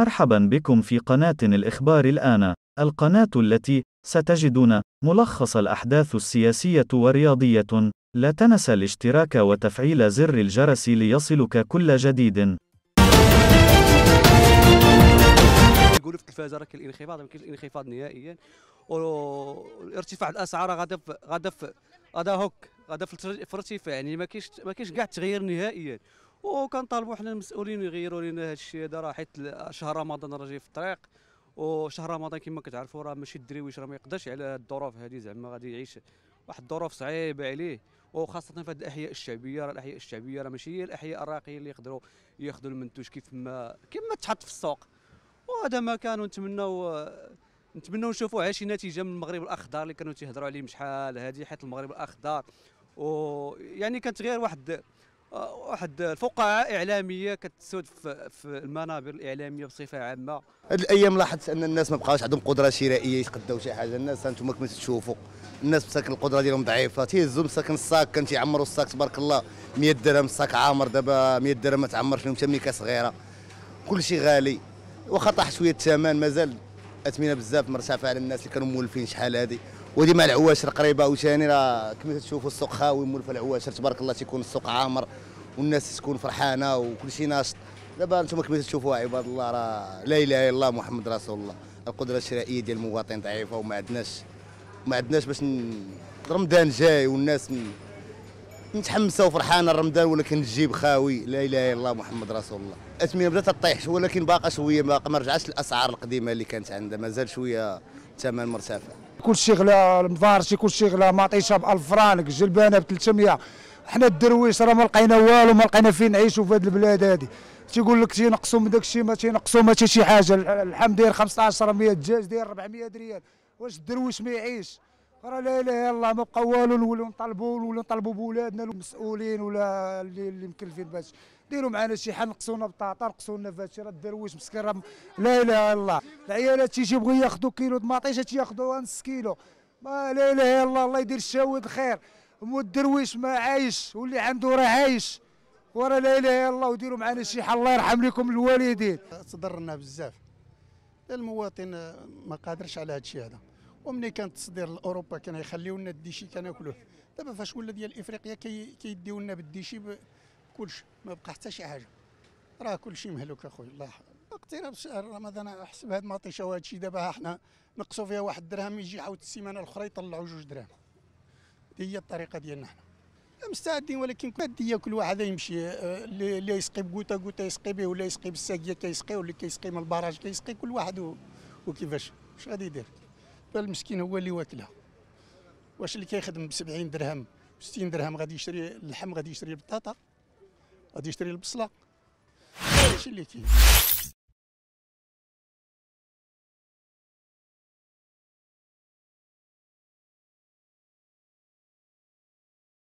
مرحبا بكم في قناة الإخبار الآن، القناة التي ستجدون ملخص الأحداث السياسية والرياضية. لا تنسى الاشتراك وتفعيل زر الجرس ليصلك كل جديد. يقولوا في التلفازه راه كاين الانخفاض، ما كاينش الانخفاض نهائيا، وارتفاع الاسعار غادا في الارتفاع، يعني ما كاينش كاع التغيير نهائيا. وكنطالبوا حنا المسؤولين يغيروا لنا هذا الشيء هذا، راه حيت شهر رمضان راه جاي في الطريق، وشهر رمضان كما كتعرفوا راه ماشي الدريويش راه ما يقدرش على هاد الظروف هذه، زعما غادي يعيش واحد الظروف صعيبه عليه، وخاصه في هذه الاحياء الشعبيه. راه الاحياء الشعبيه راه ماشي هي الاحياء الراقيه اللي يقدروا ياخذوا المنتوج كما تحط في السوق. وهذا ما كانوا نتمنوا نشوفوا شي نتيجه من المغرب الاخضر اللي كانوا تيهضروا عليه شحال هذه، حيت المغرب الاخضر ويعني كانت غير واحد الفقاعه اعلاميه كتسود في المنابر الاعلاميه بصفه عامه. هذه الايام لاحظت ان الناس ما بقاوش عندهم قدره شرائيه يتقداو شي حاجه. الناس انتم كما تشوفوا الناس مساكن القدره ديالهم ضعيفه، تيهزوا مساكن الصاك كان تيعمروا الصاك تبارك الله 100 درهم الصاك عامر، دابا 100 درهم ما تعمرش فيهم حتى ميكا صغيره، كل شيء غالي. واخا طاح شويه الثمن مازال اثمنه بزاف مرتفعه على الناس اللي كانوا مولفين شحال هذه. ودي مع العواشر قريبه وثاني راه كما تشوفوا السوق خاوي مولف العواشر تبارك الله، تيكون السوق عامر والناس تكون فرحانه وكل شيء ناشط. دابا انتم كما تشوفوا عباد الله راه لا اله الا الله محمد رسول الله، القدره الشرائيه ديال المواطن ضعيفه وما عندناش باش رمضان جاي والناس متحمسه وفرحانه رمضان، ولكن الجيب خاوي لا اله الا الله محمد رسول الله. الاثمنه بدات تطيح ولكن باقا شويه، باقا ما رجعتش الاسعار القديمه اللي كانت عندها، مازال شويه الثمن مرتفع. كلشي غلا، المضارشي كلشي غلا، ماطيشه ب 1000 فرانك، الجلبانه ب 300. حنا الدرويش راه ما لقينا والو، ما لقينا فين نعيشوا في هذه البلاد هذه. تيقول لك تينقصوا من داك الشيء، ما تينقصوا ما حتى شي حاجه. اللحم داير 15 100، الدجاج داير 400 ريال، واش الدرويش ما يعيش؟ راه لا اله الا الله ما بقى والو. نوليو نطالبوا بولادنا المسؤولين ولا اللي مكلفين باش ديروا معنا شي حل، نقصونا بطاطا، نقصوا لنا في هادشي. راه الدرويش مسكين راه لا اله الا الله. العيالات تيجي يبغيو ياخذوا كيلو د ماطيشه تياخذوها نص كيلو، ما لا اله الا الله. الله يدير الشاود خير، والدرويش ما عايش واللي عنده راه عايش، وراه لا اله الا الله. وديروا معنا شي حل، الله يرحم لكم الوالدين. تضررنا بزاف، المواطن ما قادرش على هذا الشيء هذا. ومني كان التصدير لاوروبا كان يخليو لنا الديشي كناكلوه، دابا فاش ولا ديال افريقيا كيديو لنا بالديشي كلشي، ما بقى حتى شي حاجه، راه كلشي مهلوك اخويا. الله اقتراب شهر رمضان، احسب هاد المطيشه وهذا الشيء دابا حنا نقصوا فيها 1 درهم، يجي عاود السيمانه الاخرى يطلعوا 2 دراهم. هي الطريقه ديالنا حنا مستعدين، ولكن ماديه كل واحد يمشي، اللي يسقي بكوتا يسقي به، ولا يسقي بالساقيه كيسقي، واللي كيسقي من البراج كيسقي، كل واحد وكيفاش واش غادي يدير. فالمسكين هو اللي واكلها. واش اللي كيخدم ب 70 درهم 60 درهم غادي يشري اللحم، غادي يشري البطاطا، غادي يشري البصله، هادشي اللي كاين.